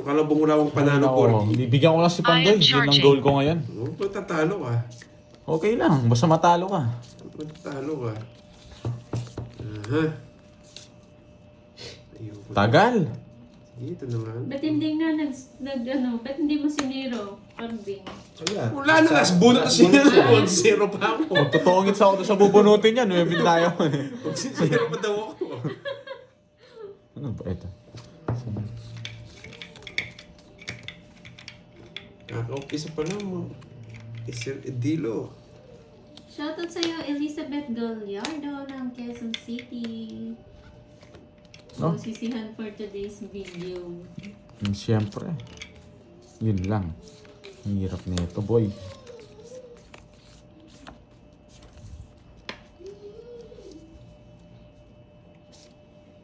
Ano ka lang bang wala akong panalo, Oo, Corgi? bibigyan ko lang si Pandoy. Yun ang goal ko ngayon. Oh, tatalo ka. Okay lang, basta matalo ka. Tatalo ka. Aha. Ayoko. Tagal. Sige, ito na nga. Ba't hindi nga ba't hindi mo siniro, Corbin? Wala na, last bunot na siya. 1-0 pa ako. Magtutungit sa ako sa bubunutin yan. May tayo. Mag-0 pa daw ako. Ano ba ito? Kaka-umpisa pa lang mo. Sir Edilo. Shoutout sa'yo, Elizabeth Gallardo ng Quezon City. No? Sisihan for today's video. Siyempre. Yun lang. Ang hirap na ito, boy.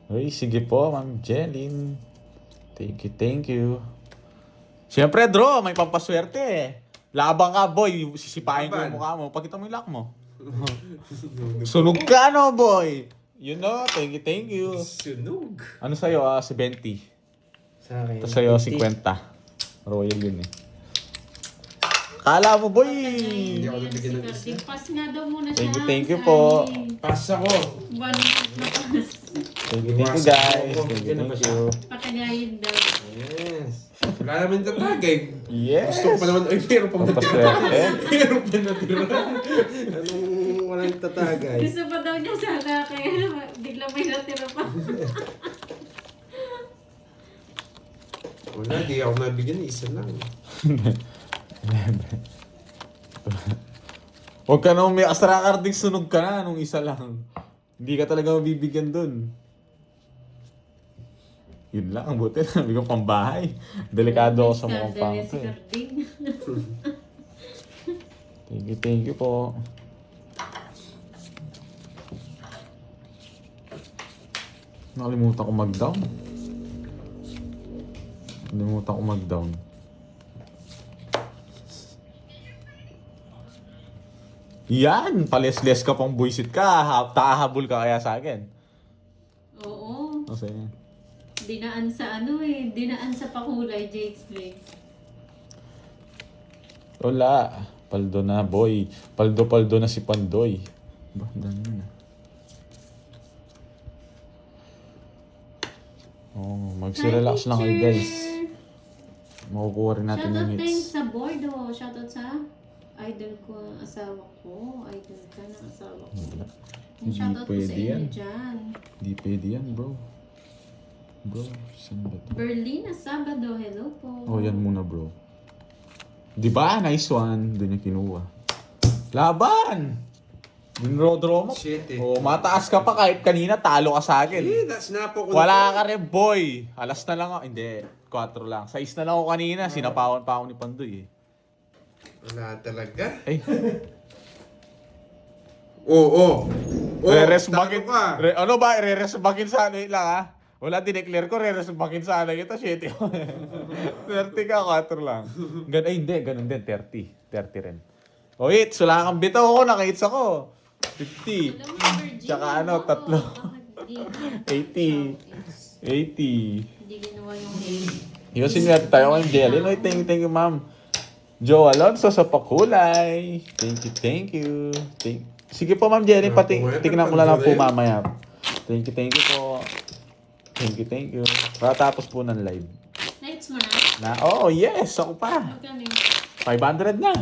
Uy, sige po, Ma'am Jeline. Thank you, thank you. Siyempre, draw. May pampaswerte eh. Labang ka, boy. Sisipahin ko yung mukha mo. Pakita mo yung lock mo. Sunog ka, no, boy? You know, thank you, thank you. Sunog. Ano sa'yo, 70? Sa akin. Ito sa'yo, 50. Royal yun eh. Kala mo, boy! Hindi ako nabigyan ng isa. Pass nga daw muna siya. Thank you po. Pass ako. One na pass. Thank you, guys. Thank you. Patagayin daw. Yes. Wala naman tatagay. Yes! Gusto ko pa naman, ay, meron pa natira. Pampaswerte. Meron pa natira. Anong walang tatagay? Gusto pa daw niya sana, kaya biglang may natira pa. Wala, di ako nabigyan. Isa lang. Huwag ka na may extra carding sunog ka na nung isa lang. Hindi ka talaga mabibigyan dun. Yun lang, ang buti na. Bigyan pambahay. Delikado ako sa mukhang pang Si to eh. Carding. Thank you po. Nakalimutan ko mag-down. Nakalimutan ko mag-down. Yan! Pales-les ka pang buisit ka. Tahabol ka kaya sa akin. Oo. Kasi, Dinaan sa dinaan sa pakulay, Jade's Play. wala. Paldo na, boy. Paldo na si Pandoy. Ba, dami na. Oh, mag-relax lang kayo, guys. Makukuha rin natin yung Shoutout din hits. sa Bordo. Shoutout sa idol ko, asawa ko. Idol ka ng asawa ko. Wala. Yung Hindi shoutout ko sa pwede inyo yan. dyan. Hindi pwede yan, bro. Bro, saan ba ito? Berlina Sabado, hello po. Oh, yan muna, bro. Diba? Nice one. Doon yung kinuha. Laban! Dinro-draw mo. Shit eh. Oh, mataas ka pa kahit kanina talo ka sa akin. Eh, sinapo ko Wala ka rin, boy. Alas na lang ako. Hindi, 4 lang. 6 na lang ako kanina. Sinapawan pa ako ni Pandoy eh. Wala talaga. Ay, Oo. re-resbagin. talo ka. Ano ba? Re-resbagin sana. Wait lang ha. Wala, dineclare ko. Re-resbagin sana kita. 7 30 ka, 4 lang. Ay, hindi. Ganun din. 30. 30 rin. O, hits. Wala kang bitaw ako. Naka-hits ako. 50. Alam mo, Virginia, Tsaka ano, ako, 3. bakit 80. di- 80. Hindi ginawa yung hate. Yosin natin tayo kay Jelly. No, thank you, ma'am. Joe Alonso sa pakulay. Thank you. Sige po, ma'am Jelly. Pati, tignan ko lang po mamaya. Thank you po. Thank you. Katapos po ng live. Nights mo na? Oh, yes. Ako pa. Magkano yun? 500 na.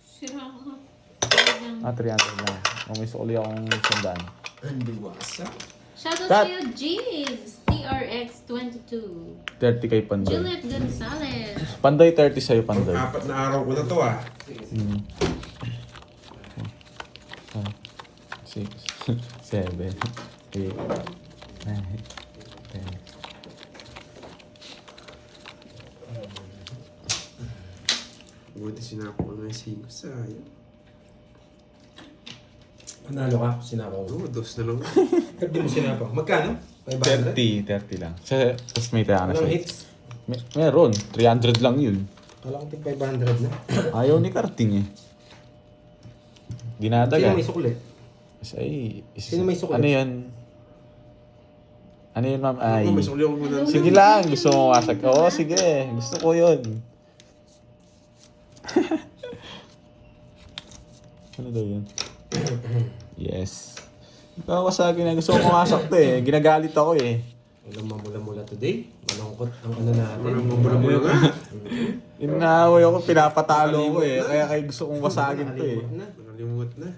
Sira ako. 300 na. May sukuli akong sandaan. Ang liwasa. Shoutout Cut. sa'yo, Jeeves. TRX22. 30 kay Pandoy. Juliet Gonzalez. Pandoy, 30 sa'yo, Pandoy. 4 na araw ko na to ah. 6, 7, 8, 9, 10. Buti sinapo ko na yung 5 sayang. Panalo ka, sinapaw mo. Oo, 2 na lang. Ba't di mo sinapaw? Magkano? 500? 30 lang. Tapos may taya na Walang siya. hits. Meron. 300 lang yun. Wala kong tig 500 na. Ayaw ni Karting eh. Sino Dinadagan. may sukli? Ay, Sino may sukli? Ano yan? Ano yun, ma'am? Ay. May sukli ako muna. Sige lang, gusto mo wasak. Oo, sige. Gusto ko yun. Ano daw yun? Yes. Ikaw ko sa akin na gusto ko pumasok to eh. Ginagalit ako eh. Walang mamula-mula today. Malungkot ang ano natin. Walang mula-mula nga. Inaaway ako, pinapatalo ko eh. Kaya gusto kong wasagin to eh. Nakalimut na.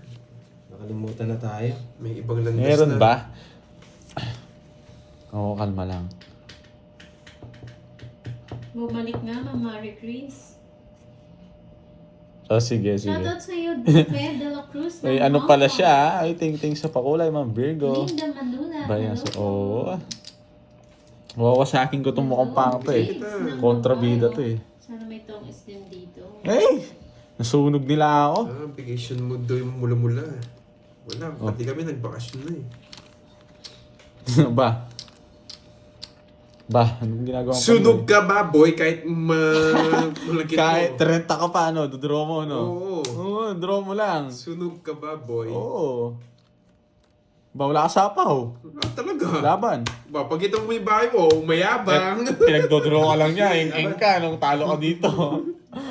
Nakalimutan na tayo. May ibang landas Meron na. ba? Oo, kalma lang. Bumalik nga, Ma'am Chris. Oh, sige, sige. Shoutout sa'yo, Fed de la Cruz. Ay, ng ano pala Hong siya ah? Ay, ting sa pakulay, ma'am Virgo. Linda Manula. Bayan sa... hello po. Oo. Wawasakin ko itong mukhang pang to eh. Kontrabida to eh. Sana may tongis din dito. Hey! Nasunog nila ako. Vacation mood daw yung mula-mula. Wala, Oh. pati kami nagbakasyon na eh. Ba? Anong ginagawa mo? Sunog ka ba, boy? Kahit malagkit mo. Kahit 30 ka pa, no? Dodraw mo, no? Oo. Oo, draw mo lang. Sunog ka ba, boy? Oo. Ba, wala ka sapaw. Ah, talaga. Laban. Ba, pag ito mo yung bahay mo, mayabang. Pinagdodraw ka lang niya. Eng ka nung talo ka dito.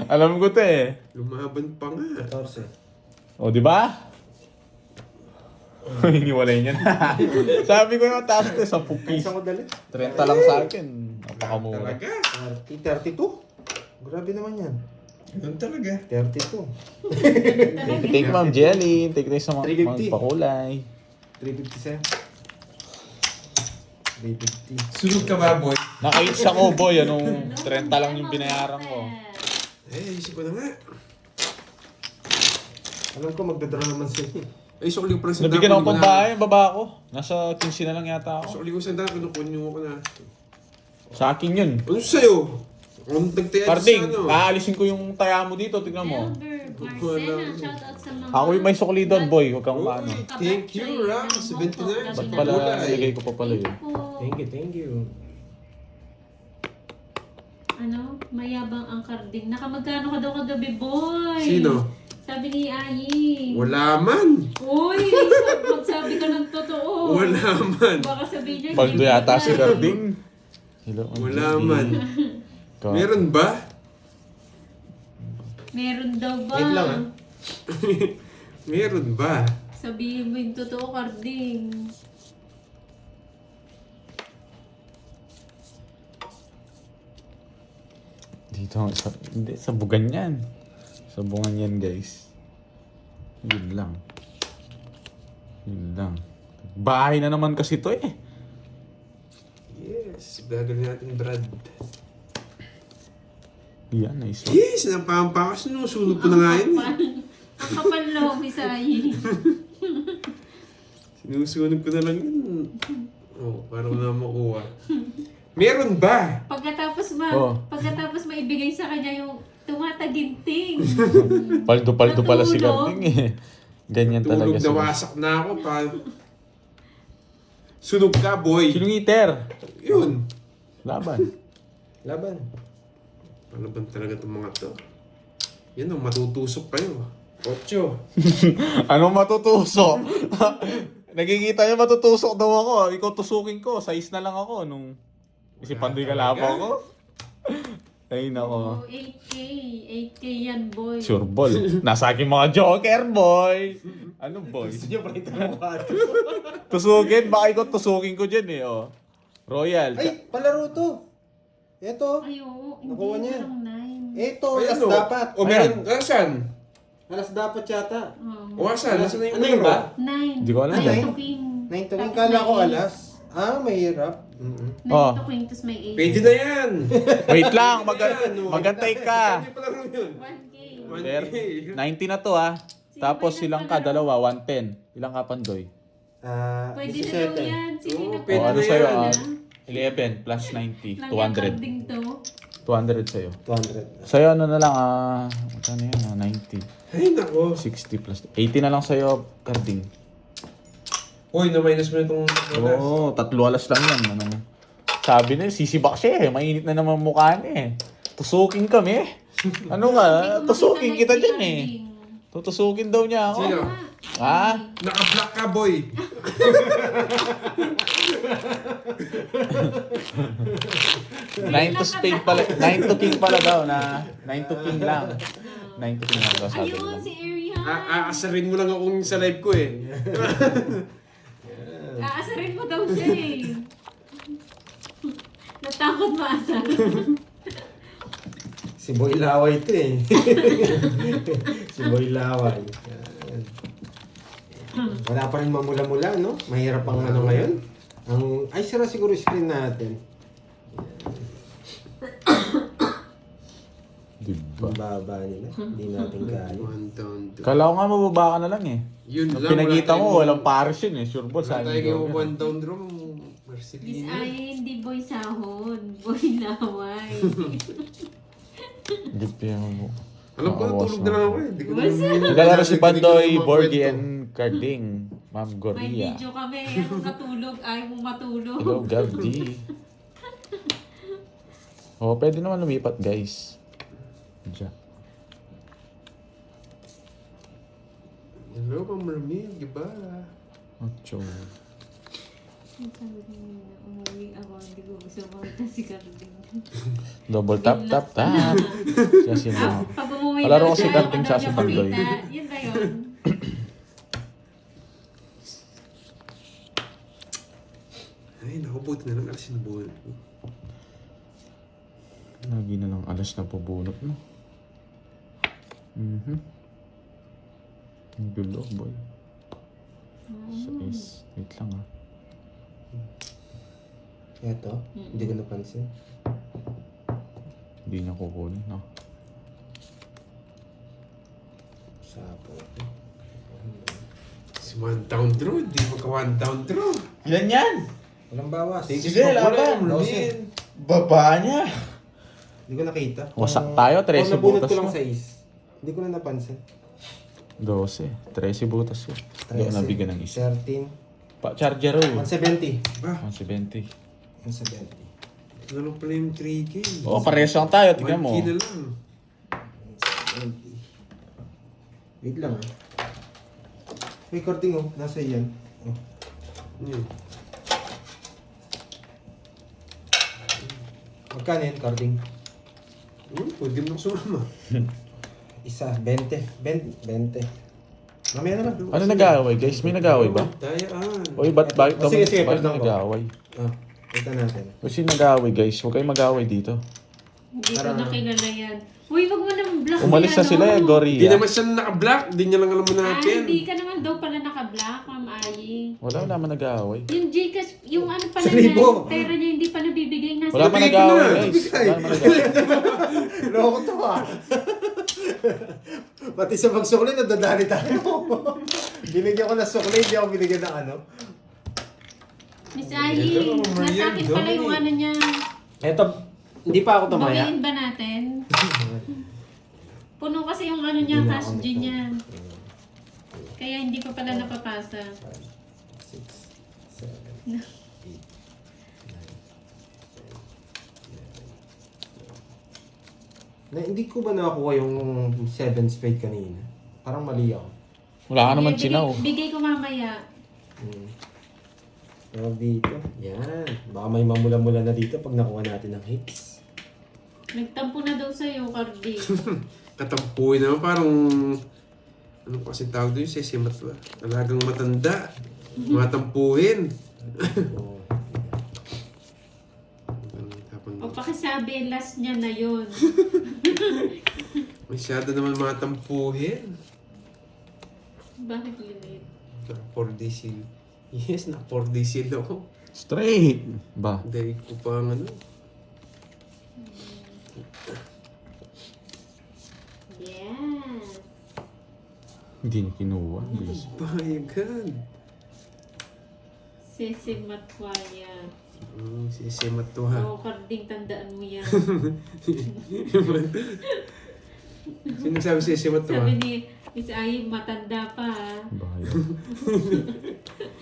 Alam ko to eh. Lumaban pa nga. 14. O, di ba? Hiniwalay niya na. Sabi ko yung taas ko, 10 piece. Isa ko dali. 30 lang sa akin. Napakamura. Talaga. 32. Grabe naman yan. Ganun talaga. 32. Take Ma'am Jelly. Take tayo sa mga 350. pakulay. 350 sa'yo. 350. Sunog ka ba, boy? Naka-hits ako, boy. Anong 30 lang yung binayaran ko. Eh, isip ko na nga. Alam ko magdadraw naman sa'yo. Ay, sukli ko pala sa Nabigyan ako pang bahay, baba ko. Nasa 15 na lang yata ako. Sukli ko sa daan, kinukunin mo ko na. Sa akin yun. Ano sa'yo? Kung nagtaya Parding, sa ano. aalisin ko yung taya mo dito. Tignan mo. Elder Marcena, shoutout sa mga... Ako yung may sukli doon, boy. Huwag kang Uy, maano. thank you, Ram. 79. Ba't pala nilagay ko pa pala yun? Thank you. Ano? Mayabang ang karding. Nakamagkano ka daw kagabi, boy? Sino? Sabi ni Ayi. Wala man. Uy, magsabi ka ng totoo. Wala man. Baka sabihin niya, Paldo hindi yata mo si yan. Carding. Hello, Wala Angie. man. Ka- Meron ba? Meron daw ba? Wait lang, ah. Meron ba? Sabihin mo yung totoo, Karding. Dito, hindi, sa bugan yan. Sa bugan yan, guys. Yun lang. Bahay na naman kasi to eh. Yes, gagawin natin, Brad. Yan, nice one. Yes, napampakas nung sunog ko na nga yun. Ang kapal lobi sa Ayi. Sinusunog ko na lang yun. Oh, parang na makuha. Meron ba? Pagkatapos maibigay sa kanya yung tumataginting. Paldo-paldo pala si Natulog. Carding eh. Ganyan talaga Tulog na sila. wasak na ako pa. Sunog ka, boy. Kilomiter. Yun. Laban. Laban. Ano ba talaga itong mga to? Yan o, matutusok kayo. 8. Anong matutusok? Nakikita niyo matutusok daw ako. Ikaw tusukin ko. Size na lang ako nung isipan do'y kalabaw ko. Ay nako. 8K. 8K yan, boy. Sure ball. Nasa akin mga joker, boy. Ano, boy? Gusto nyo pa rin mukha. Tusukin? Baka ikaw tusukin ko dyan eh, oh. Royal. Ay, palaro to. Ito. Ay, oo. Nakuha Hindi niya. lang 9. Ito, Ay, alas ano? dapat. O meron, asan? Alas dapat yata. O asan? Asan na yung Ano yun ba? 9. Hindi ko alam. Ay, Nine? ito king. 9 to rin. Tapos Kala ko may alas. Ah, mahirap. 9 Oh. to king, tapos may 8. Pwede na yan. Wait lang, Yan, o. magantay ka. Pwede pala rin yun. 1K. 90 na to ah. Tapos silang ka, dalawa, 110. Ilang ka pandoy? Pwede na daw 17. yan. Sige Oo, na pwede O ano na sa'yo? yan. 11 plus 90. Lang 200. karding to. 200 sa'yo. 200. Sa'yo ano na lang, magkano yun? 90. Ay, nako. 60 plus 80 na lang sa'yo, Carding. Uy, na-minus mo na itong alas. Oo, 3 alas lang yan. Ano. Sabi na, sisibak siya eh. Mainit na naman mukha niya eh. Tusukin kami. Ano ka? Tusukin kita dyan eh. Tutusukin daw niya ako. Sino? Ha? Naka-block ka, boy. Nine to spade pala. 9 to king pala daw na. 9 to king lang. 9 to king lang daw sabi Ayun, nila. si Arian. Aasarin mo lang akong sa live ko eh. Aasarin mo daw siya eh. Natakot maasar. Si Boy Laway ito eh. Si Boy Laway. Yan. Wala pa rin mamula-mula, no? Mahirap ang ano ngayon. Ay, sira siguro yung screen natin. Diba? Ang baba nila. Hindi natin kaya. 1 down 2. Kala ko nga mababa ka na lang eh. Yun Nung lang. pinakita mo, walang pares yun eh. Sure ball, Wala saan tayong yun? 1 down draw. Miss Marcelino. Ay, hindi boy sahod. Boy laway. Gipi mo. Alam ko, tulog na lang ako eh. Di ko What's naman- Naglalaro si Bandoy, Hindi ko naman Borgie, kwento. and Carding. Ma'am May Goria. video kami. Ayaw matulog. Ayaw mong matulog. Hello, Gabdi. Oh, pwede naman lumipat, guys. Diyan. Hello, Ma'am Ramil. Diba? Ocho. Sabi ko na, umuwi ako. Hindi ko gusto makita si Carding. Double tap, tap, tap. Siya sino. Pag umuwi Palaro daw ko si siya, Carding ayaw sa daw niya Bandoy. makita. Yun ba yun? Ay, naku, buti na lang alas yung buwan. Lagi na lang alas na pabunot, no? Ang gulo, boy. Sa is. Wait lang, ah. Eto, hindi ko napansin. Hindi niya kukunin, no? Sapo. Si 1 down draw. Hindi maka 1 down draw. Ilan yan? Walang bawas. Sige, laban. Baba niya. Hindi ko nakita. Wasak tayo, 13 nabunot butas ko lang mo. sa is. Hindi ko na napansin. 12. 13 butas yun. Hindi ako nabigyan ng isa. 13. Charger, oh. 170. Ah, 170. 170. ito na lang pala yung 3K. Oo, parehas lang tayo. Tingnan mo. 1K na lang. 170. Wait lang ah. May karting oh. Nasa yan. Oh. Yun. Magkano yan, karting? Pwede mo sumama. Isa, 20. 20. Mamaya na lang. Ano nag-aaway, guys? May nag-aaway ba? Dayaan. Oy, ba't bakit Oh, sige, sige, bakit pardon ko. nag-aaway? Ah, ito natin. Kasi nag-aaway, guys. Huwag kayong mag-aaway dito. Hindi ko nakilala yan. Uy, wag mo naman block Umalis na sila, Hindi Goria. naman siya naka-block. Hindi niya lang alam mo Ah, natin. hindi ka naman daw pala naka-block, Ma'am Ayi. Wala naman nag-aaway. Yung Gcash, yung ano pala Sa libo. na, pera niya hindi pa nabibigay na. Wala pa Nabigay ko nag-aaway, na. guys. Nabigay. Wala naman nag-aaway. Loko to ah. Pati sa pagsukli, nadadali tayo. Binigyan ko na sukli, hindi ako binigyan ng ano. Miss Ayi, Ito, Marian, nasa akin pala yung Dominic. ano niya. Eto, hindi pa ako tumaya. Bawiin ba natin? Puno kasi yung ano niya, Hindi na cash ako G nito. niya. Kaya hindi pa pala napapasa. 6, 7, 8, 9, 10, 11, 12. Na, hindi ko ba nakakuha yung 7 spade kanina? Parang mali ako. Wala ka naman Bigay- sinaw. Bigay ko mamaya. Pero dito, yan. Baka may mamula-mula na dito pag nakuha natin ng hits. Nagtampo na daw sa'yo, Cardi. Katampuin naman parang... Ano pa kasi tawag doon? Sesimat ba? Talagang matanda. Matampuhin. Oo. O pakisabi, last niya na yun. Masyado naman matampuhin. Bakit lilit? Naka 4D seal. Yes, naka 4D seal ako. Straight. Ba? Dahil ko pa ang ano. Yes. Hindi niya kinuha. Guys. Bayagan. Sese Matwaya. Sisimat to ha. Oo, Carding, tandaan mo yan. Sino nagsabi sisimat to ha? Sabi ni Miss Ayi, matanda pa ha. Bahaya.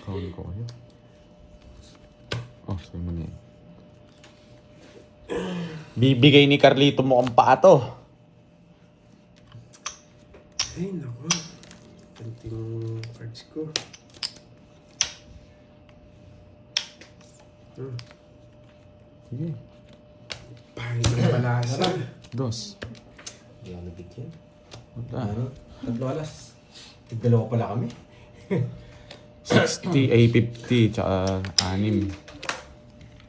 Kawin ko kayo. Oh, sa'yo mo na yan. Bibigay ni Carlito mo ang paa to. Ay, naku. Kanting cards ko. Sige. Pangit ang palasa. Dos. Hindi ako nabigyan. Wala. Ano? Tatlo alas. Tigdalawa pala kami. 60, ay 50, tsaka 6.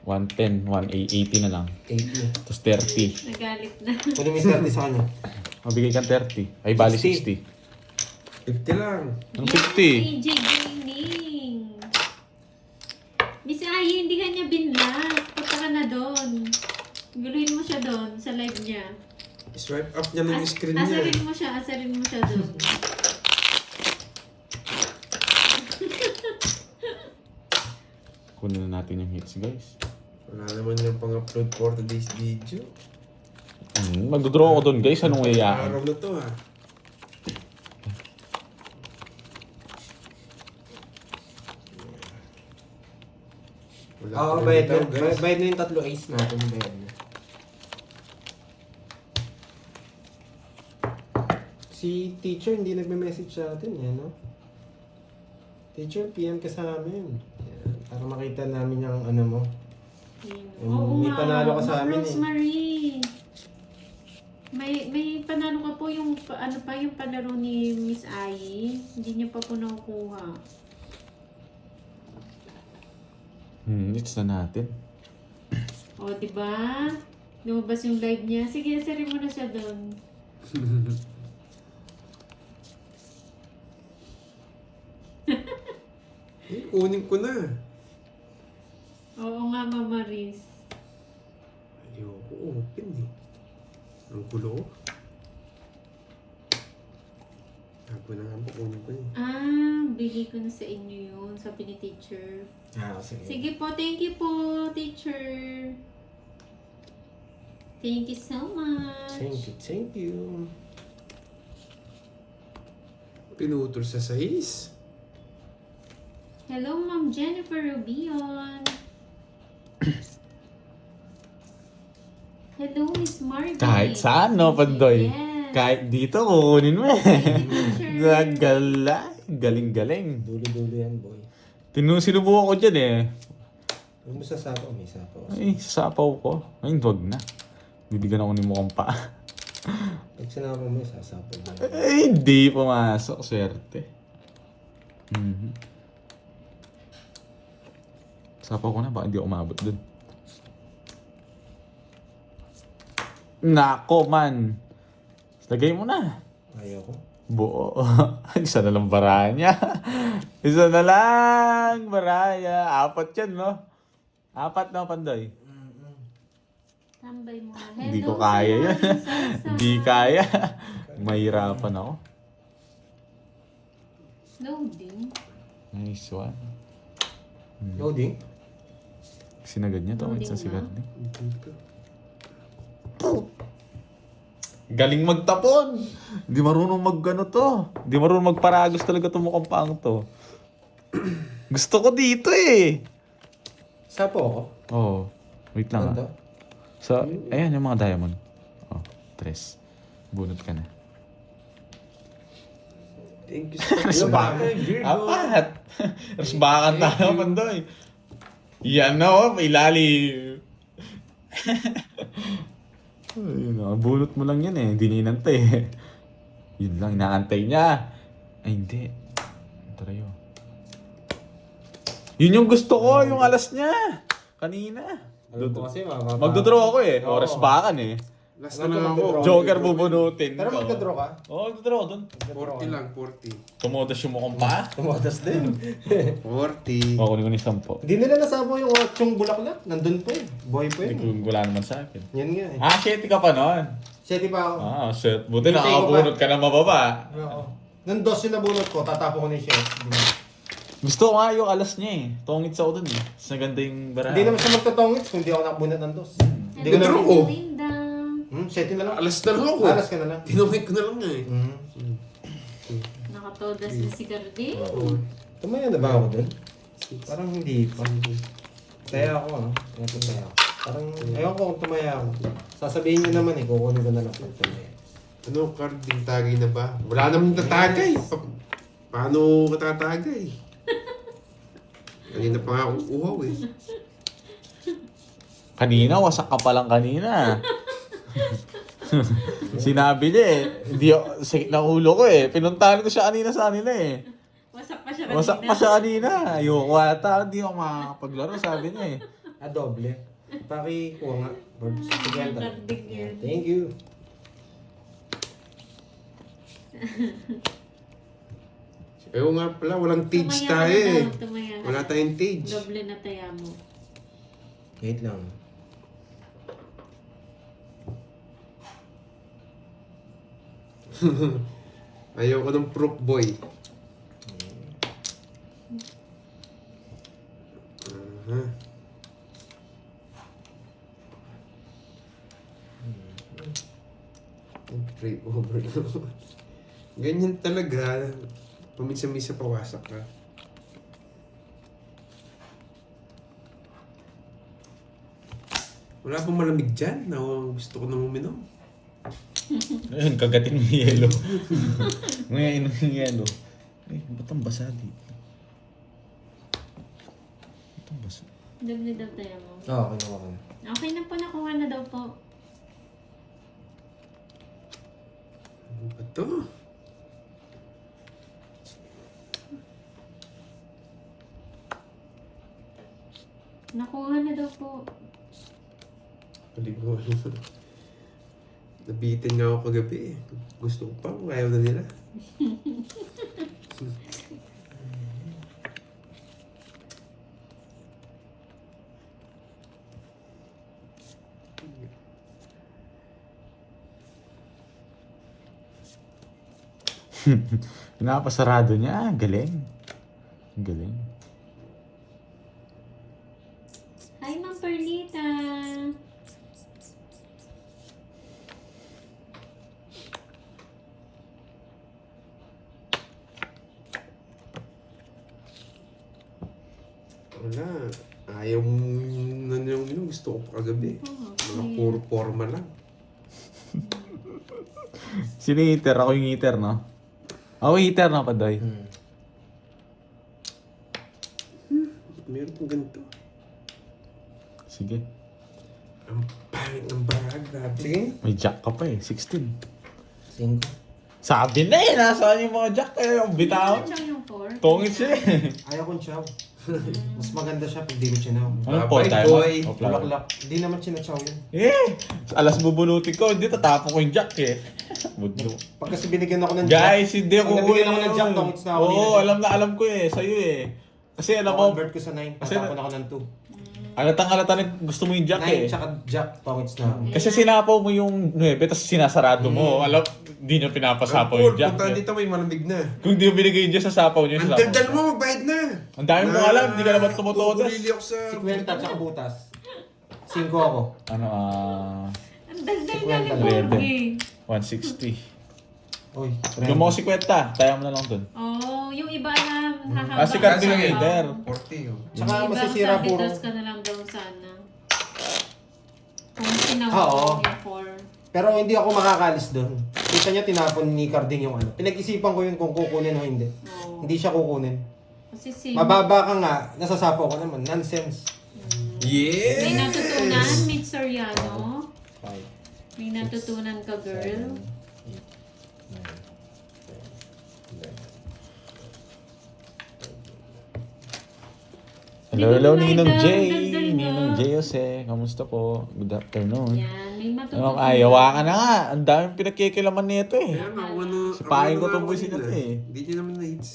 110, 180 na lang. 80. Tapos 30. Nagalit na. Kunin mo yung 30 sa kanya. Mabigay kang 30. Ay, bali 60. 50 lang. Anong Yan, 50? AJ Gaming. Miss Ay, hindi ka niya binlock. Punta ka na doon. Guluhin mo siya doon sa live niya. Swipe up niya ng screen niya. Asarin mo siya doon. Kunin na natin yung hits, guys. Wala naman yung pang-upload for today's video. Magdodraw ako doon, guys. Anong iyayaan? Araw na to ha. Wala Oo, pa rin bayad bitaw, na. guys. Bayad na yung tatlo ace natin. Bayad na. Si teacher hindi nagme-message sa atin, yan, no? Teacher, PM ka sa amin. Yan, para makita namin yung ano mo. May panalo ka sa amin, eh. Rosemary. May panalo ka po yung ano pa yung palaro ni Miss Ai. Hindi niya pa po nakukuha. Hits na natin. O, di ba? Lumabas yung live niya. Sige, asarin mo na siya doon. Kunin ko na. Oo nga, Mama Riz. Ayoko, open eh. Ang gulo ko. Tago na nga po, kunin ko eh. Bigay ko na sa inyo yun. Sabi ni teacher. Sige. Sige po, thank you po, teacher. Thank you so much. Thank you. Pinutol sa size. Hello, Ma'am Jennifer Rubion. Hello, Miss Margie. Kahit saan, no, Pandoy? Yes. Kahit dito, kukunin mo eh. Teacher. Galing-galing. Dulo-dulo yan, boy. Sinubukan ko dyan eh. Huwag mo sasapaw, may sapaw. Ay, sasapaw ko. Ay, wag na. Bibigyan ako ni mukhang pa. Pag sinapaw mo, sasapaw mo. Ay, hindi pumasok. Swerte. Sapaw ko na, baka hindi ako umabot dun. Nako man. Lagay mo na. Ayoko. Buo. Isa na lang baranya. Isa na lang baranya. 4 yan, no? 4 no, Pandoy? Tambay mo na. Hindi ko Hello, kaya Sir yan. Salsa. Hindi kaya. Mahirapan ako. Loading. Nice one. Loading? Sinagad niya to. Loading It's a na. sigat niya. Galing magtapon! Hindi marunong mag-ano to. Hindi marunong magparagos talaga to mukhang pang to. Gusto ko dito eh. Sapaw ako? Oh, wait lang Ano? ah. So, ayan yung mga diamond. Oh, 3. Bunot ka na. Thank you so much. Resbakan. 4. Resbakan tayo, Pandoy. Yan na oh, ilalim. Ayun oh, bunot mo lang yan eh. Hindi ninantay eh. Yun lang, inaantay niya. Ay, hindi. Tarayo. Yun yung gusto ko, yung alas niya. Kanina. Alam ko kasi, mababa. Magdodraw ako eh. Oo. O, resbakan eh. Last na lang ako. Joker bubunutin. Pero magdodraw ka? Oo, magdodraw ako dun. 40 lang, 40. Tumodas yung mukhang pa. Tumatas din. 40. O, kunin ko ni 10. Hindi nila nasabaw yung 8 bulaklak. Nandun po eh. Boy po Hindi yun. ko wala naman sa akin. Yan nga eh. 7 ka pa nun. Siya di ba ako? Shit. Buti Hintay ko nakakabunot pa. ka na mababa. Oo. Nung 12 na bunot ko, tatapo ko na yung shit. Gusto ko nga yung alas niya eh. Tongits ako dun eh. Mas naganda yung barahan. Hindi naman siya magtotongits kung hindi ako nakabunot ng 2. Hindi ko na Hello. rin. ko. Linda. 7 na lang. Alas na lang ako. Alas ka na lang. Tinungit ko na lang nga eh. Nakatodas na si Gardi. Tumaya na ba ako dun? Parang hindi pa. Taya ako ah. Ito taya ako. Parang, ayaw ko kung tumaya ako. Sasabihin nyo naman eh, kukunin ko na lang kung tumaya. Ano, card din tagay na ba? Wala naman tatagay. Paano katatagay? Kanina pa nga ako uhaw eh. Kanina, wasak ka pa lang kanina. Sinabi niya eh. Hindi ako, sakit ng ulo ko eh. Pinuntahan ko siya kanina sa kanila eh. Wasak pa siya kanina. Wasak pa siya kanina. Ayoko ata, hindi ako makakapaglaro, sabi niya eh. Doble. Pakikuha nga. Birds. Together. Kardig yun. Thank you. Ewan nga pala, walang tage Tumaya ka tayo na eh. daw, tumaya ka. Wala tayong tage. Doble na taya mo. Wait lang. Ayoko ng proof boy. Aha. Pray over. Ganyan talaga. Paminsan-minsan pawasak ka. Wala pang malamig dyan na gusto ko nang uminom. Ayun, kagatin mo yung yelo. Ngayon yung yelo. Eh, ba't ang basa dito? Ba't ang basa? Doble daw taya mo. Oo, kinuha ko na. Okay na po, nakuha na daw po. Ano ba to? Nakuha na daw po. Paligo. Nabitin nga ako kagabi eh. Gusto ko pa, ayaw na nila. Pinapasarado niya. Galing. Galing. Hi, Ma'am Perlita. Wala. Ayaw na niyang uminom. Gusto ko pa kagabi. Oh, Mga puro forma lang. Sino yung heater? Ako yung heater, no? Ako yung heater, no, Padoy? Meron pong ganito. Sige. Ang pangit ng barag natin. Sige. May jack ka pa eh. 16. 5. Sabi na eh. Nasaan yung mga jack eh. Ang bitaw. Ano yung 4? Tongit siya eh. Ayaw kong chow. Mas maganda siya pag di ko chinaw. Anong Bye, po tayo? boy. O, flower. Bulaklak. Di naman chinachow yun. Eh! Alas bubunutin ko. Hindi, tatapon ko yung jack eh. Budlo. Pag kasi binigyan ako ng jack. Guys, hindi ako Pag nabigyan ako ng jack, tongits na ako Oo, nila. alam na alam ko eh. Sa'yo eh. Kasi alam mo, convert ko sa 9. Kasi Patapon ako ng alatang-alata na gusto mo yung 2. jack 9 eh. tsaka jack, tongits na ako. Kasi sinapaw mo yung 9, tapos sinasarado mo. Alam, di nyo pinapasapaw Ang cool, yung jack punta eh. dito may malamig na. Kung di mo binigay yung jack sa sapaw nyo, Ang sasapaw daldal mo. mo, magbayad na. Ang dami mo alam, hindi ka naman tumutodas. Bumili ako sa... 50 tsaka butas. 5 ako. Ano, Ang dagdag Si na ni Kwenta, Borgie. 160. Uy, Yung mo si Kwenta, tayo mo na lang dun. Oh, yung iba alam, hahaba. Ah, si Carding ka yung na leader. lang. 40 oh. Tsaka Yung iba, masisira sabi, puro. dos ka na lang daw sana. Kung sinawa Oo. mo yung 4. Pero hindi ako makakalis doon. Kita niya tinapon ni Carding yung ano. Pinag-isipan ko yun kung kukunin o hindi. Oh. Hindi siya kukunin. Kasi si... Mababa ka nga, nasasapaw ka naman. Nonsense. Yes! May natutunan, Mitch Soriano. 5, May natutunan ka, girl. 9, 10, 11. Hello, hello, Ninong Dagdag, Jay. dagdag na. Ninong Jay Jose. Kamusta po? Good afternoon. Yan, may matutunan. Ay, yawa ka na nga. Ang daming pinagkikilaman nito eh. Kaya nga, ano... Sipahin ko ano tong nga buwisit ako natin nila. eh. Hindi niya naman na-hits.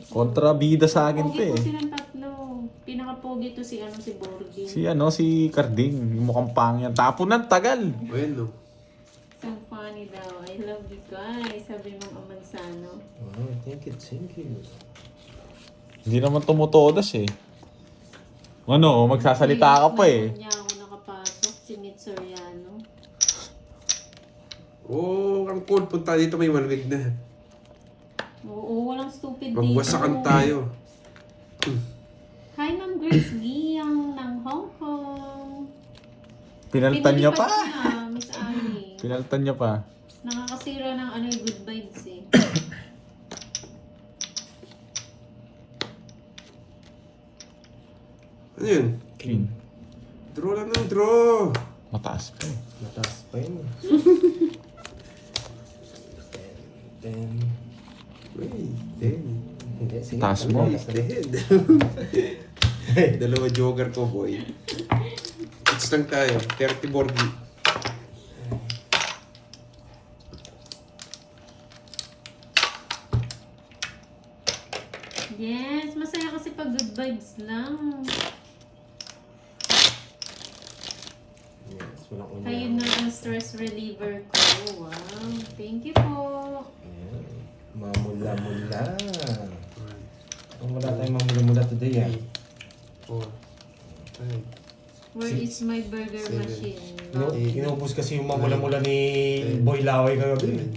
Kontrabida sa akin to Pogi eh. po silang tatlo. Pinaka-pogi to si si Borgie. Si Carding. Yung mukhang pangyan. Tapon ng tagal. O yan no. So funny daw. I love you guys. Sabi ng Amansano. Wow, thank you. Hindi naman tumutodas eh. Ano, magsasalita ka pa eh. Hindi ako nakapasok. Si Mitch Soriano. Oh, ang cool. Punta dito may malamig na. Oo, walang stupid dito. Magwasakan tayo. Hi, Ma'am Grace Giang ng Hong Kong. Pinaltan niya pa. Niya, Miss Annie. Pinaltan niya pa. Nakakasira ng good vibes eh. Ano yun? King. Draw lang ng draw. Mataas pa eh. Mataas pa yun. 10. Uy, 10. Hindi, sige. Taas mo. 10. Dalawa joker ko, boy. It's lang tayo. 30 borgi. Yes, masaya kasi pag good vibes lang. Yes, walang una. Kayo na ang stress reliever ko. Wow, thank you po. Ayan. Mamula-mula. Ang wala tayong mamula-mula today, ah. 4, 5. Where is my burger Seven. machine? Inubos kasi yung mamula-mula ni Boy Laway kagabi.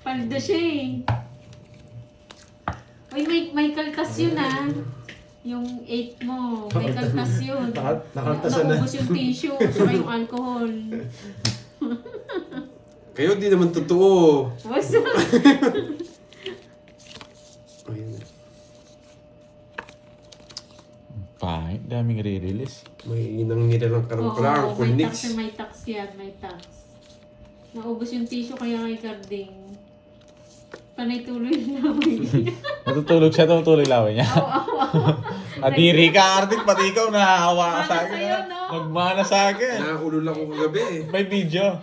Paldo siya eh. Uy, may kaltas yun ah. Yung 8 mo, may kaltas yun. Nakaltasan na. Naubos yung tissue, saka yung alcohol. Kayo di naman totoo. Wasa. Ayun. Pahit, daming re-release. May inang nilalang karong klarang. Oo, may tax Kulnix. may tax yan, may tax. Naubos yung tissue kaya kay Carding. Panay tuloy na Natutulog siya, tumutulog laway niya. Oo. Adiri ka, Artik, pati ikaw nahahawa ka sa Mana akin. sa'yo, ah. no? Nagmana sa akin. Naulol ako kagabi eh. May video.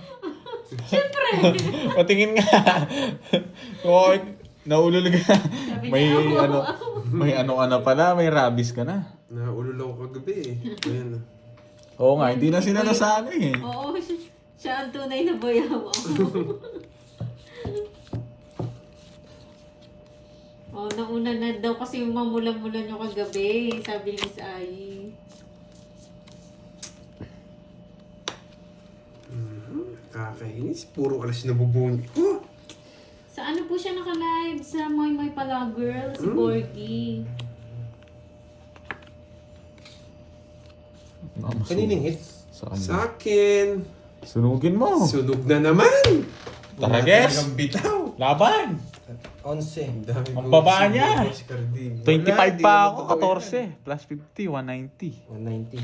Siyempre. Patingin nga. Oo, naulol ka. Sabi May niya, ano, may ano ka na pala, may rabies ka na. Naulol ako kagabi eh. Ayan. Oo nga, hindi na sila nasana eh. Oo, siya ang tunay na bayaw. Oh, nauna na daw kasi yung mamula-mula nyo kagabi, sabi ni Miss Ai. Kakainis. Puro alas na bubunyi ko. Sa ano po siya naka-live? Sa Moy Moy Pala Girl, si Borgie. Kanining hits? Sa kanya. Sa akin. Sunugin mo. Sunog na naman. Tara, Wala guys. talagang bitaw. Laban. 11. Dami Ang ko baba si niya. Boss Carding. 25 Wala, di pa naman ako, totoo 14. Plus 50, 190. 190.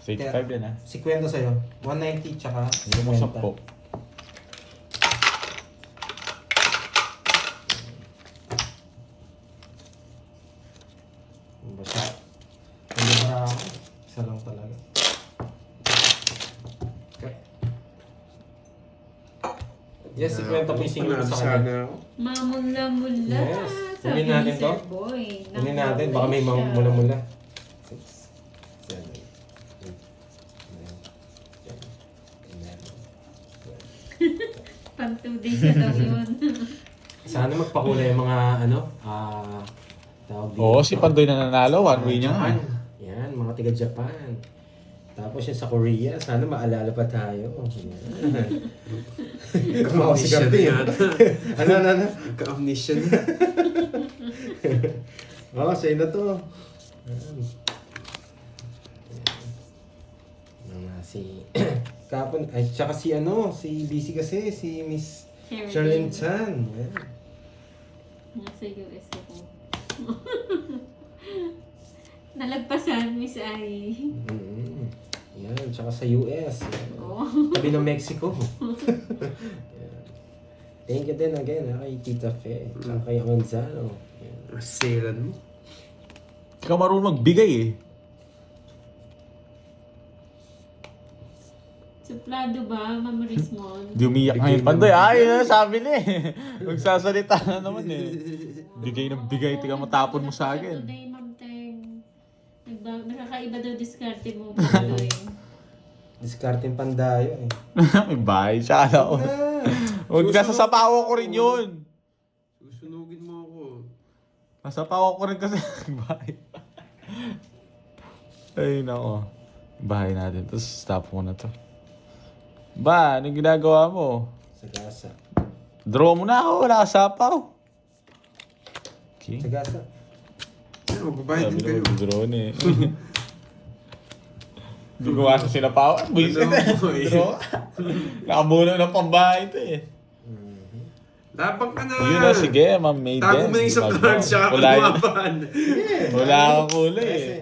85 yan ah. Si Kwento sa'yo. 190 tsaka Hindi mo sa po. Basta. Hindi para ako. Isa lang talaga. Okay. Yes, si Kwento po yung singil ko sa kanya. Sana ako. Mamula-mula. Yes. Sabi Kunin natin ni to? Sir Boy. Kunin natin, baka may Nakaway siya. mula-mula. 6, 7, 8, 9, 10, 11, Pang 2 days na daw yun. Sana magpakulay yung mga tawag dito. Oo, si Pandoy na nanalo. One way niya nga. Japan. Yan, mga tiga Japan. Tapos yung sa Korea, sana maalala pa tayo. Yan. Ka-amnesia na yata. Ano? Ka-amnesia na. Oo, sa'yo na to. Yan. Mga si... Kapon, ay, tsaka si si busy kasi, si Miss Charlene Chan. Yan. Nasa US ako. Nalagpasan, Miss Ai. Mm. Yan, tsaka sa US. Yan. Oo. Tabi ng Mexico. Yan. Thank you din again kay Tita Fe, tsaka kay Gonzalo. Yan. Selan mo. Hindi ka marunong magbigay eh. Suplado ba, Ma'am Rismon? Hindi umiyak ngayon. Pandoy, sabi niya eh. Magsasalita na naman eh. Bigay ng bigay, tiga matapon mo sa akin. Today, Ma'am Teng. Nakakaiba daw diskarte mo, Pandoy. Discarding pandayo eh. May bahay siya. Ano? Huwag nasa sapawa ko rin yun. Susunugin mo ako. Nasa pawa ko rin kasi bahay. Ay, nako. Bahay natin. Tapos stop mo na to. Ba, anong ginagawa mo? Sa gasa. Draw mo na ako. Wala ka sapaw. Okay. Sa gasa. Ano, magbabayad Sabi din kayo. na mag-draw na eh. Hindi ko nga sa sinapawan. Buisit eh. Ano, boy? Draw. Nakabuno ng pambahay ito eh. Labang ka na. Yun na, sige, Ma'am Maiden. Tago mo na yung isang Bago. card siya Wala yun. lumaban. Wala akong kulay eh.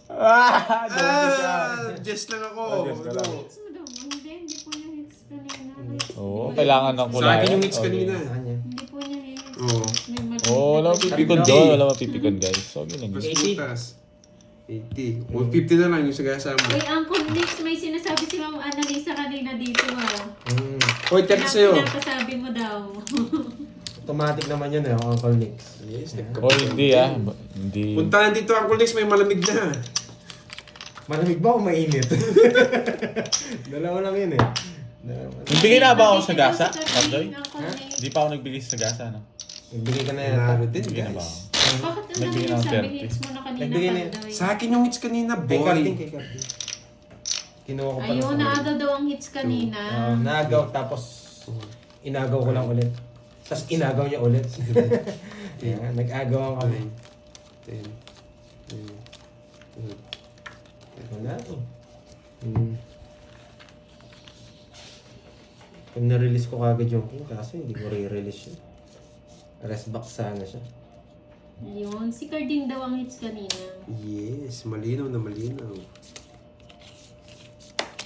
Doon siya. Just lang ako. Just ka lang. Hits mo daw. Hindi po niya hits kanina. Oo, kailangan ng kulay. Sa akin yung hits Okay. kanina. Kanya. Hindi po niya hits. Oo. May mali. Oo, wala mapipikon doon. Wala mapipikon, guys. So, yun lang. Mas 80. butas. 80. O 50 na lang yung sagasa mo. Uy, Uncle Nix, may sinasabi si Ma'am Annalisa kanina dito Hoy, teka sa'yo. Pinapasabi mo daw. Automatic naman yun eh, Uncle Nix. Yes, Oh, hindi ah. Hindi. Puntahan dito, Uncle Nix, may malamig na. Malamig ba o mainit? Dalawa lang yun eh. Nagbigay na ba ako sa gasa, Uncle Kapdoy? Nix. Hindi pa ako nagbigay sa gasa, no? Nagbigay ka na yan. Nanalo din, Nagbigay na ba guys. ako? Bakit ang Nagbigay dami ng sabi 30. hits mo na kanina, Nagbigay na- Kapdoy? Sa akin yung hits kanina, Kay Carding, boy. kay Carding. Kinuha ko pa Ayun, ng- naagaw daw ang hits kanina. Naagaw tapos inagaw ko lang ulit. Tapos inagaw niya ulit. Yan, nag-agawan kami. 10. Wala eh. Kung na-release ko kagad yung king, kaso hindi ko re-release yun. Rest box sana siya. Ayun, si Carding daw ang hits kanina. Yes, malinaw na malinaw.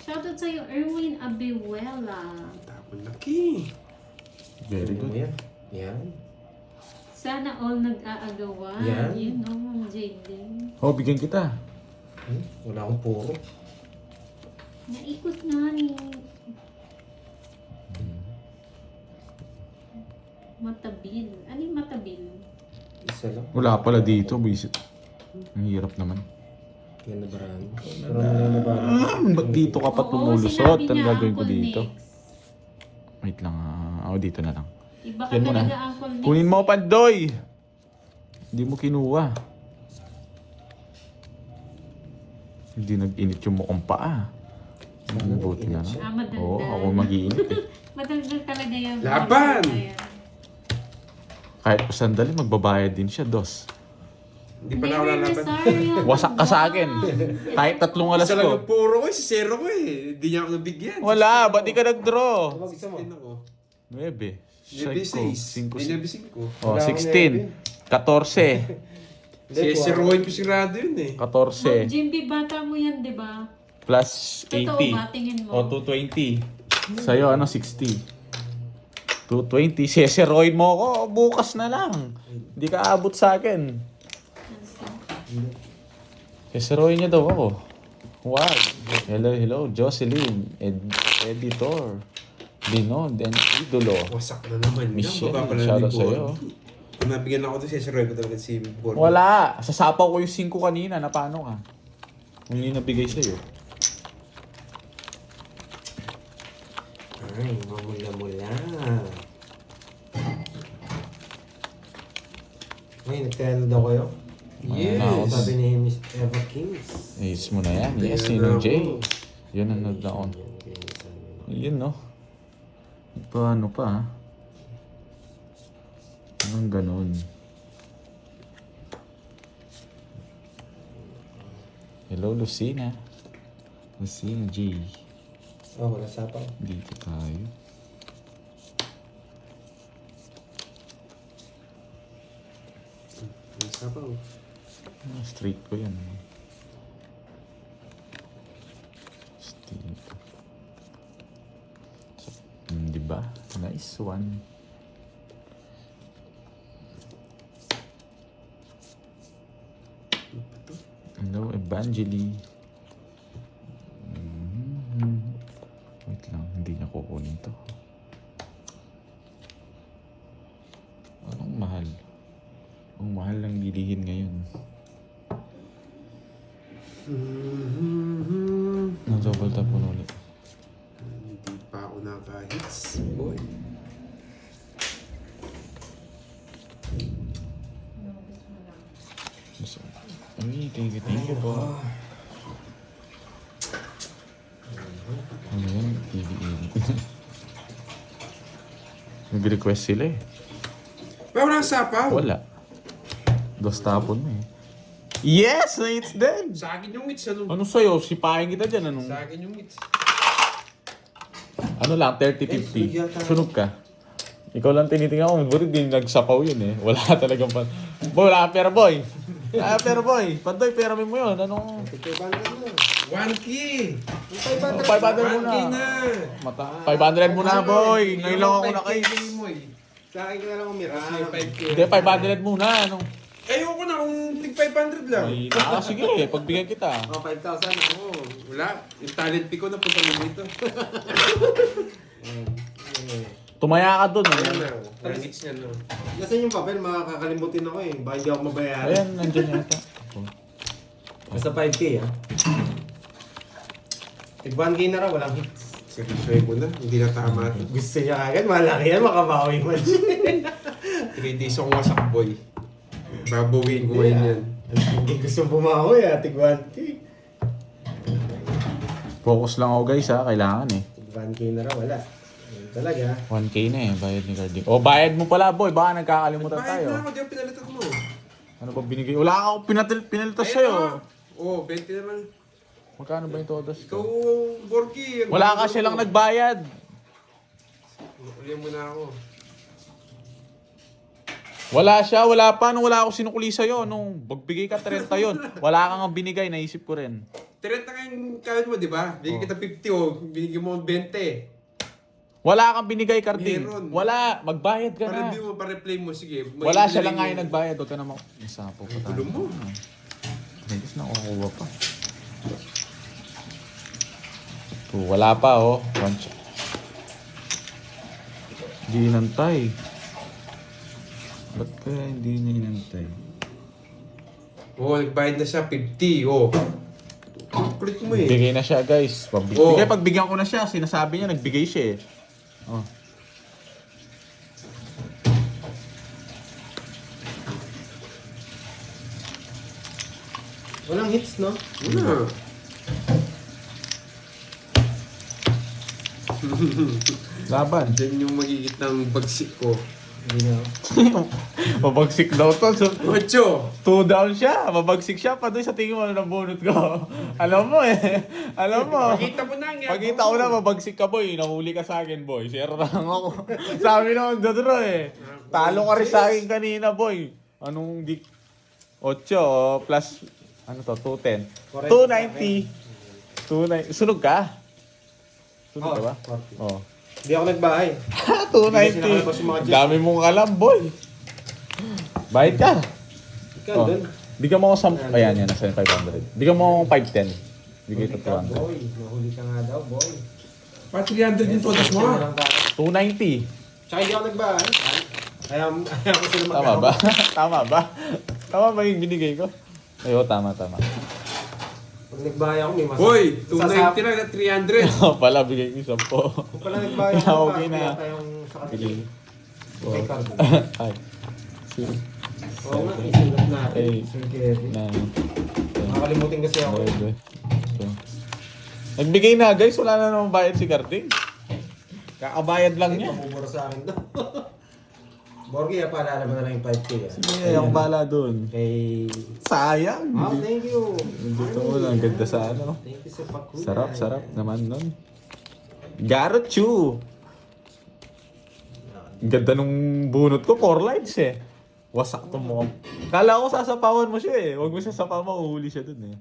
Shoutout sa'yo, Erwin Abiwela. Tapon laki. Very Ano mo good. yan? Yan. Sana all nag-aagawan. Yan. Yun, no, Ma'am Jaden. Oh, bigyan kita. Wala akong puro. Naikot na ni... Matabil. Ano yung matabil? Isa lang. Wala pala dito, bisit. Ang hirap naman. Yan na barami. Pero na barami. Ba't dito ka pa Oo, tumulusot? sinabi Ano niya, gagawin ko Uncle dito? Nix. Wait lang. Dito na lang. Iba ka Yan mo na. talaga, Uncle Nix. Kunin mo, Pandoy! Hindi mo kinuha. Hindi nag-init yung mukhang paa. Buti na lang. Madagdag. Oo, ako mag-iinit eh. Madagdag talaga yan. Laban! Kahit pa sandali, magbabayad din siya, dos. Hindi pa na ako lalaban. Wasak ka sa akin. Kahit 3 alas Isa lang yung ko. puro ko eh, si zero ko eh. Hindi niya ako nabigyan. Wala, ba't di ka nag-draw? Gusto mo? 16 ako. 9. Nebi 6. 5. Nebi 5. Oh, Wala akong 16. 14. Si Roy po sigurado yun eh. 14. Jimby, bata mo yan, di ba? Plus Totoo 80. ba? Tingin mo. O, 220. Sa'yo, 60. 220. Seseroid mo ako, bukas na lang. Hindi ka abot sa akin. Seseroid niya daw ako. Wow. Hello, Jocelyn. Editor. Binod and Idolo. Wasak na naman. Michelle, Baba pala shoutout ni sa'yo. Bonnie. Kung nabigyan ako doon, si Roy ko talaga si Bonnie. Wala. Sasapaw ko yung 5 kanina. Na paano ka? Kung yun nabigay sa'yo. Ay, mamula-mula. Ay, nagkano daw kayo? Yes. Sabi ni Miss Eva Kings. Ayos mo na yan. Yes, Ayan Sino na J. ako. Yun ang nagdaon. Yun, no? Paano pa, ha? Anong ganun? Hello, Lucina. Lucina J. Oh, wala sapaw. Dito tayo. Ang sabaw. Straight ko yan. Straight. So, diba? Nice one. Hello, Evangeli. Wait lang, hindi niya kukunin to. Anong mahal? Ang mahal ng bilihin ngayon. Double tap mo na ulit. Hindi pa ako naka-hits. Boy. Ay, thank you po. Ano yan? TV-TV. Nag-request sila eh. Pero walang sapaw. Wala. Dos tapon mo eh. Yes! It's dead! Sa akin yung hits. Ano? Ano sa'yo? Sipahin kita dyan. Anong... Sa akin yung hits. Ano lang, 30-50. Sunog ka. Ikaw lang tinitingnan ko, buti din nagsapaw yun eh. Wala talagang pan... Boy, wala kang pera boy. Wala kang pera boy. Pandoy, pera mo yun. Anong... 1K! 500 muna. 1K na! 500 muna boy. Ngayon lang ako na kayo. Mo eh. Sa akin ka na lang umira. Kasi 5K. Hindi, 500 muna. Anong... Ayoko na kung tig 500 lang. Ay, sige, pagbigyan kita. 5,000. Oo, wala. Yung talent fee ko na punta mo dito. Tumaya ka dun. Ayan Ano? na. Targets niya no. Nasaan yung papel? Makakalimutin ako eh. Baka hindi ako mabayaran. Ayan, nandyan yata. Basta 5K ah. Tig 1K na raw, walang hits. Seryosoy ko na. Hindi na tama ito. Gusto niya kagad, malaki yan, makabawi mo. 3 days akong wasak boy. Babawiin ko ngayon yan. Hindi gusto bumawi ah, tig 1K. Focus lang ako guys ha, kailangan eh. Tig 1K na raw, wala. Ayun talaga. 1K na eh, bayad ni Carding. O, bayad mo pala boy, baka nagkakalimutan Bayad tayo. na ako, di ako pinalitan mo. Ano ba binigay? Wala ka akong pinalitas Ayun sa'yo. na. Oo, 20 naman. Magkano ba yung todas Ikaw, ko? Borky. Wala ka silang nagbayad. Ulihan mo na ako. Wala siya, wala pa. Nung wala ako sinukuli sa'yo, nung magbigay ka 30 yun. Wala kang ang binigay, naisip ko rin. 30 ka yung kawin mo, di ba? Bigyan kita 50 o binigyan mo 20. Wala kang binigay, Carding. Meron. Wala, magbayad ka na. Pa-review mo, pa-replay mo. Sige. Wala siya lang nga yung nagbayad. Huwag ka na masapo pa tayo. Tulong mo. Nagis na kukuha pa. Wala pa oh. One shot. Hindi inantay. Ba't kaya hindi niya inantay? Oo, nagbayad na siya 50. Oo. Kulit mo eh. Bigay na siya guys. Oo. Bigay, pagbigyan ko na siya. Sinasabi niya, nagbigay siya eh. Oh. Walang hits, no? Wala. Laban. Diyan yung magigit ng bagsik ko. Hindi na. Mabagsik daw to. So, 8. 2 down siya. Mabagsik siya. Pa doon sa tingin mo ng bunot ko. Alam mo eh. Alam mo. Pakita mo na nga. Pagkita ko na, mabagsik ka boy. Nahuli ka sa akin boy. Share lang ako. Sabi naman Dodro eh. Talo ka rin sa akin kanina boy. Anong di... 8 plus... Ano to? 210. 290. 290. Sunog ka? Sunog ka ba? 40. Oo. Hindi ako nagbahay. 290. Dami mong alam boy. Bayad ka. Ikaw Oh. dun. Bigyan mo ako 10. Ayan, yan. Nasa 500. Bigyan mo ako 510. Bigay ito Huli ka, 200. boy. Nahuli ka nga daw, boy. Pa 300 yung todas mo. Sino lang tayo? 290. Tsaka hindi ako nagbahay. Ayaw ko sila Tama ba? Tama ba? Tama ba yung binigay ko? Ay, oh, tama. Pag nagbahay ako, may masama. Boy, 290 lang na 300. Oo pala, bigay ko 10. Kung pala nagbahay ako, Okay na. kaya tayong sa kanila. Sige. Okay, card. Ay. Sige. Oo nga, isulat natin. Hey. Sir Kevin. 9. Nakakalimutin kasi ako. Nagbigay na guys, wala na namang bayad si Carding. Kakabayad lang niya. Pamumura sa akin daw. Borgi, paalala mo na lang yung 5K. Sige, ako bala dun. Kay... Sayang. Oh, thank you. Dito mo lang, ganda sa ano. Thank you sa pakulay. Sarap naman nun. Garot Chew. Ganda nung bunot ko, 4 lines eh. Wasak tong mukha. Kala ko sasapawan mo siya eh. Huwag mo sasapawan mo, uhuli siya dun eh.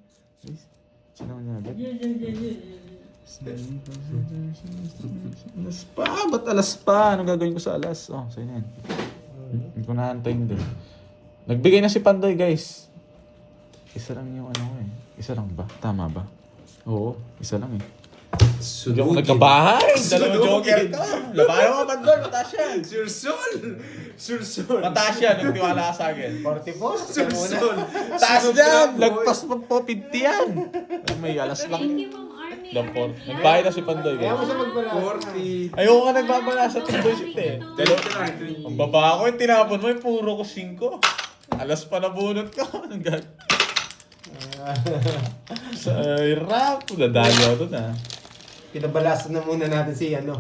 Sino niya agad? Alas pa? Ba't alas pa? Anong gagawin ko sa alas? Oh, sa'yo na yan. Hindi ko nahantayin din. Nagbigay na si Pandoy guys. Isa lang yung ano ko eh. Isa lang ba? Tama ba? Oo, isa lang eh. Hindi ako nagkabahay! Dalawang joker ka! Labayan mo, Pandoy! Mataas yan! Sursol. Mataas yan! Nagtiwala ka sa akin. 44? Sursol. Taas yan! Lagpas pa po 50 yan! Ay, may alas lang. Thank you, Ma'am Army. Lampor. Nagbayad na si Pandoy Kaya mo guys. siya magbala. 40. Ayoko ka nagbabala sa Pandoy shit eh. Ang baba ko yung tinapon mo yung puro ko 5. Alas pa nabunot ko. Anong gag... Sa hirap. Dadali ako dun ah. Pinabalasan na muna natin si ano.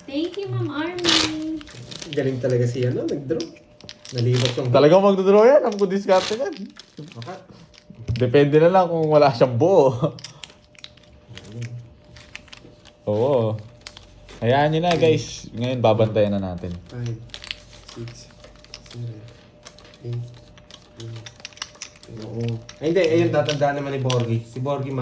Thank you, Ma'am Army. Galing talaga si ano, nag-draw. Nalibat yung... Talagang magdodraw yan. Alam ko diskarte yan. Bakit? Depende na lang kung wala siyang buo. Oo. Hayaan nyo na guys. Ngayon babantayan na natin. 5, 6, 7, 8, 9. Oo. Ay, hindi. Ayun, tatandaan naman ni Borgie. Si Borgie